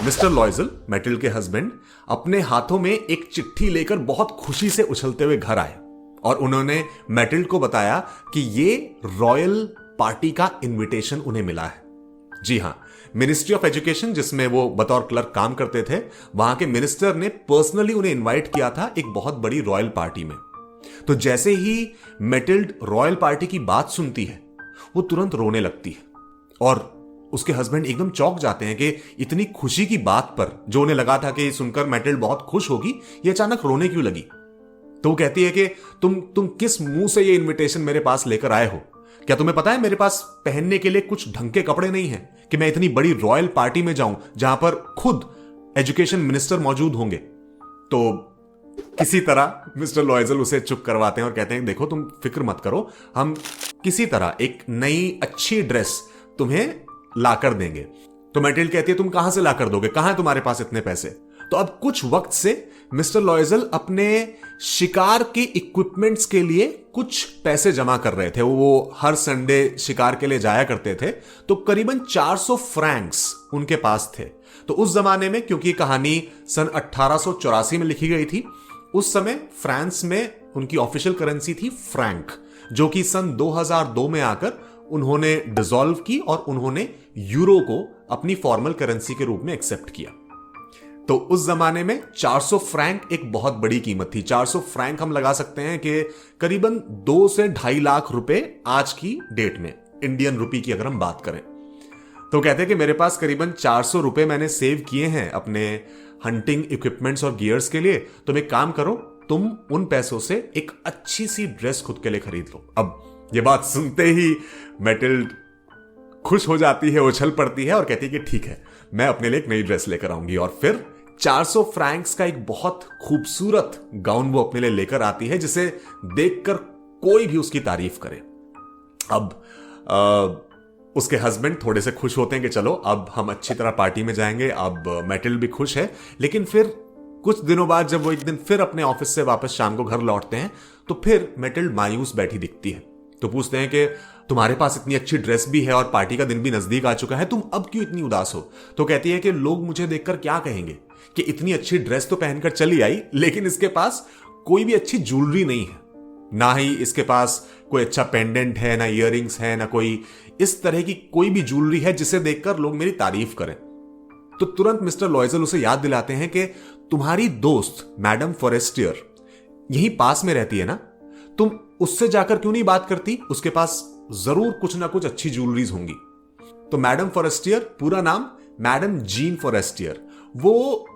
Mister लॉयजल, मेटिल्ड के husband, अपने हाथों में एक चिट्ठी लेकर बहुत खुशी से उछलते हुए घर आए और उन्होंने मेटिल्ड को बताया कि ये रॉयल पार्टी का इनविटेशन उन्हें मिला है। जी हां, मिनिस्ट्री ऑफ एजुकेशन, जिसमें वो बतौर क्लर्क काम करते थे, वहां के मिनिस्टर ने पर्सनली उन्हें इनवाइट किया था एक बहुत बड़ी रॉयल पार्टी में। तो जैसे ही मेटिल्ड रॉयल पार्टी की बात सुनती है, वो तुरंत रोने लगती है और उसके हस्बैंड एकदम चौंक जाते हैं कि इतनी खुशी की बात पर, जो उन्हें लगा था कि सुनकर मेटिल्ड बहुत खुश होगी, ये अचानक रोने क्यों लगी। तो वो कहती है कि तुम किस मुंह से ये इनविटेशन मेरे पास लेकर आए हो? क्या तुम्हें पता है मेरे पास पहनने के लिए कुछ ढंग के कपड़े नहीं हैं कि मैं इतनी बड़ी रॉयल पार्टी में जाऊं जहां पर खुद एजुकेशन मिनिस्टर मौजूद होंगे। तो किसी तरह मिस्टर लॉयजल उसे चुप करवाते हैं और कहते हैं देखो, तुम फिक्र मत करो, हम किसी तरह एक नई अच्छी ड्रेस तुम्हें लाकर देंगे। तो मेटिल्ड कहती है तुम कहां से लाकर दोगे, कहां है तुम्हारे पास इतने पैसे? तो अब कुछ वक्त से मिस्टर लॉयजल अपने शिकार के इक्विपमेंट्स के लिए कुछ पैसे जमा कर रहे थे। वो हर संडे शिकार के लिए जाया करते थे, तो करीबन 400 फ्रैंक्स उनके पास थे। तो उस जमाने में, क्योंकि कहानी सन 1884 में लिखी गई थी, उस समय फ्रांस में उनकी ऑफिशियल करेंसी थी फ्रैंक, जो कि सन 2002 में आकर उन्होंने डिसॉल्व की और उन्होंने यूरो को अपनी फॉर्मल करेंसी के रूप में एक्सेप्ट किया। तो उस जमाने में 400 फ्रैंक एक बहुत बड़ी कीमत थी। 400 फ्रैंक हम लगा सकते हैं कि करीबन 2 से 2.5 लाख रुपए आज की डेट में, इंडियन रुपी की अगर हम बात करें। तो कहते हैं कि मेरे पास करीबन 400 रुपए मैंने सेव किए हैं अपने हंटिंग इक्विपमेंट्स और गियर्स के लिए। तुम एक काम करो, तुम उन पैसों से एक अच्छी सी ड्रेस खुद के लिए खरीद लो। अब ये बात सुनते ही मेटिल्ड खुश हो जाती है, उछल पड़ती है और कहती है कि ठीक है, मैं अपने लिए एक नई ड्रेस लेकर आऊंगी। और फिर 400 फ्रैंक्स का एक बहुत खूबसूरत गाउन वो अपने लिए लेकर आती है, जिसे देखकर कोई भी उसकी तारीफ करे। अब उसके हस्बैंड थोड़े से खुश होते हैं कि चलो अब हम अच्छी तरह पार्टी में जाएंगे। अब मेटिल्ड भी खुश है, लेकिन फिर कुछ दिनों बाद जब वो एक दिन फिर अपने ऑफिस से वापस शाम को घर लौटते हैं, तो फिर मेटिल्ड मायूस बैठी दिखती है। तो पूछते हैं कि तुम्हारे पास इतनी अच्छी ड्रेस भी है और पार्टी का दिन भी नजदीक आ चुका है, तुम अब क्यों इतनी उदास हो? तो कहती है कि लोग मुझे देखकर क्या कहेंगे कि इतनी अच्छी ड्रेस तो पहनकर चली आई, लेकिन इसके पास कोई भी अच्छी ज्वेलरी नहीं है, ना ही इसके पास कोई अच्छा पेंडेंट है, ना इयररिंग्स है, ना कोई इस तरह की कोई भी ज्वेलरी है जिसे देखकर लोग मेरी तारीफ करें। तो तुरंत मिस्टर लॉयजल उसे याद दिलाते हैं कि तुम्हारी दोस्त मैडम फॉरेस्टियर यहीं पास में रहती है ना, तुम उससे जाकर क्यों नहीं बात करती? उसके पास जरूर कुछ ना कुछ अच्छी ज्वेलरीज होंगी। तो मैडम फॉरेस्टियर, पूरा नाम मैडम जीन फॉरेस्टियर, वो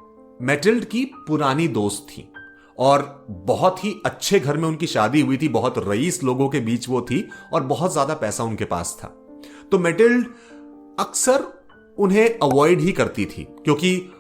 मेटिल्ड की पुरानी दोस्त थी और बहुत ही अच्छे घर में उनकी शादी हुई थी, बहुत रईस लोगों के बीच वो थी और बहुत ज्यादा पैसा उनके पास था। तो मेटिल्ड अक्सर उन्हें अवॉइड ही करती थी, क्योंकि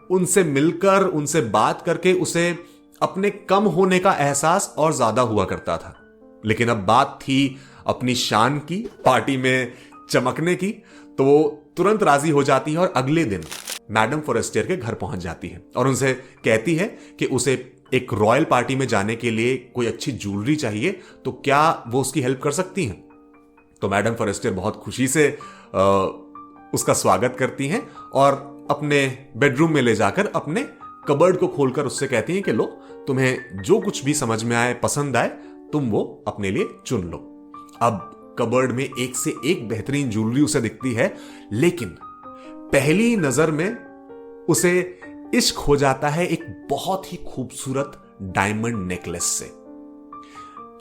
उनसे मिलकर, उनसे बात करके उसे अपने कम होने का एहसास और ज्यादा हुआ करता था। लेकिन अब बात थी अपनी शान की, पार्टी में चमकने की, तो वो तुरंत राजी हो जाती है और अगले दिन मैडम फॉरेस्टियर के घर पहुंच जाती है और उनसे कहती है कि उसे एक रॉयल पार्टी में जाने के लिए कोई अच्छी ज्वेलरी चाहिए, तो क्या वो उसकी हेल्प कर सकती हैं? तो मैडम फॉरेस्टियर बहुत खुशी से उसका स्वागत करती हैं और अपने बेडरूम में ले जाकर अपने कबर्ड को खोलकर उससे कहती हैं कि लो, तुम्हें जो कुछ भी समझ में आए, पसंद आए, तुम वो अपने लिए चुन लो। अब कबर्ड में एक से एक बेहतरीन ज्वेलरी उसे दिखती है, लेकिन पहली नजर में उसे इश्क हो जाता है एक बहुत ही खूबसूरत डायमंड नेकलेस से।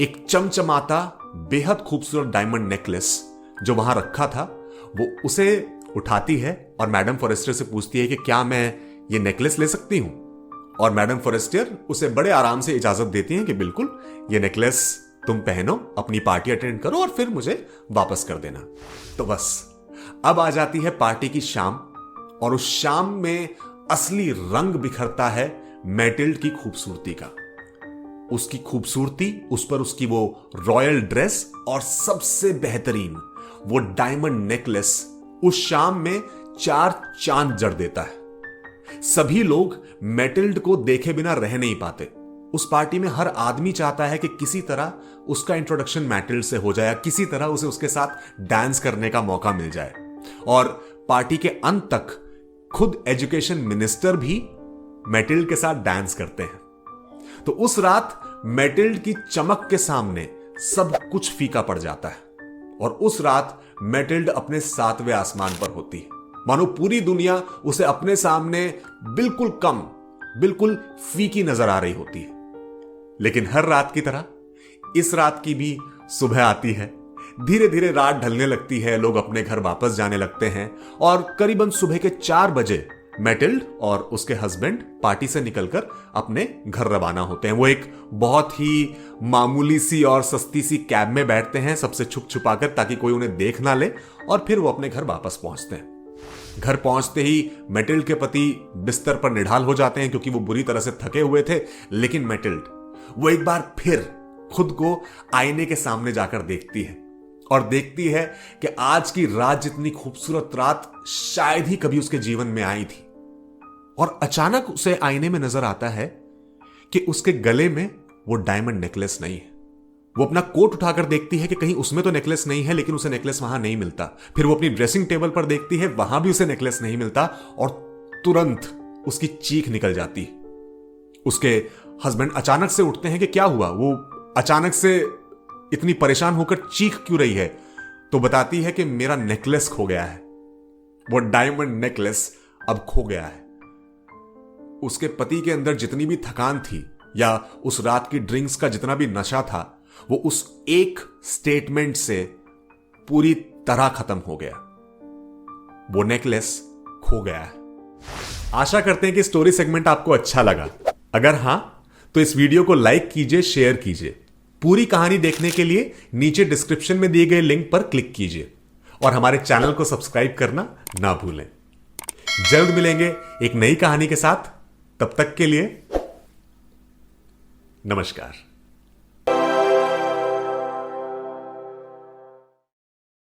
एक चमचमाता बेहद खूबसूरत डायमंड नेकलेस जो वहां रखा था, वो उसे उठाती है और मैडम फॉरेस्टियर से पूछती है कि क्या मैं ये नेकलेस ले सकती हूं? और मैडम फॉरेस्टियर उसे बड़े आराम से इजाजत देती हैं कि बिल्कुल, ये नेकलेस तुम पहनो, अपनी पार्टी अटेंड करो और फिर मुझे वापस कर देना। तो बस अब आ जाती है पार्टी की शाम और उस शाम में असली रंग बिखरता है मेटिल्ड की खूबसूरती का। उसकी खूबसूरती, उस पर उसकी वो रॉयल ड्रेस और सबसे बेहतरीन वो डायमंड नेकलेस उस शाम में 4 चांद जड़ देता है। सभी लोग मेटिल्ड को देखे बिना रह नहीं पाते। उस पार्टी में हर आदमी चाहता है कि किसी तरह उसका इंट्रोडक्शन मेटिल्ड से हो जाए, किसी तरह उसे उसके साथ डांस करने का मौका मिल जाए। और पार्टी के अंत तक खुद एजुकेशन मिनिस्टर भी मैटिल्ड के साथ डांस करते हैं। तो उस रात मैटिल्ड की चमक के सामने सब कुछ फीका पड़ जाता है और उस रात मैटिल्ड अपने 7वें आसमान पर होती है। मानो पूरी दुनिया उसे अपने सामने बिल्कुल कम, बिल्कुल फीकी नजर आ रही होती है। लेकिन हर रात की तरह इस रात की भी सुबह आती है। धीरे धीरे रात ढलने लगती है, लोग अपने घर वापस जाने लगते हैं और करीबन सुबह के 4 बजे मैटिल्ड और उसके हस्बैंड पार्टी से निकलकर अपने घर रवाना होते हैं। वो एक बहुत ही मामूली सी और सस्ती सी कैब में बैठते हैं, सबसे छुप छुपाकर, ताकि कोई उन्हें देख ना ले, और फिर वो अपने घर वापस पहुंचते हैं। घर पहुंचते ही मैटिल्ड के पति बिस्तर पर निढाल हो जाते हैं क्योंकि वो बुरी तरह से थके हुए थे। लेकिन मैटिल्ड वो एक बार फिर खुद को आईने के सामने जाकर देखती है और देखती है कि आज की रात जितनी खूबसूरत रात शायद ही कभी उसके जीवन में आई थी। और अचानक उसे आईने में नजर आता है कि उसके गले में वो डायमंड नेकलेस नहीं है। वो अपना कोट उठाकर देखती है कि कहीं उसमें तो नेकलेस नहीं है, लेकिन उसे नेकलेस वहां नहीं मिलता। फिर वो अपनी ड्रेसिंग टेबल पर देखती है, वहां भी उसे नेकलेस नहीं मिलता और तुरंत उसकी चीख निकल जाती है। उसके हस्बैंड अचानक से उठते हैं कि क्या हुआ, वो अचानक से इतनी परेशान होकर चीख क्यों रही है। तो बताती है कि मेरा नेकलेस खो गया है, वो डायमंड नेकलेस अब खो गया है। उसके पति के अंदर जितनी भी थकान थी या उस रात की ड्रिंक्स का जितना भी नशा था, वो उस एक स्टेटमेंट से पूरी तरह खत्म हो गया। वो नेकलेस खो गया है। आशा करते हैं कि स्टोरी सेगमेंट आपको अच्छा लगा। अगर हां तो इस वीडियो को लाइक कीजिए, शेयर कीजिए। पूरी कहानी देखने के लिए नीचे डिस्क्रिप्शन में दिए गए लिंक पर क्लिक कीजिए और हमारे चैनल को सब्सक्राइब करना ना भूलें। जल्द मिलेंगे एक नई कहानी के साथ। तब तक के लिए नमस्कार।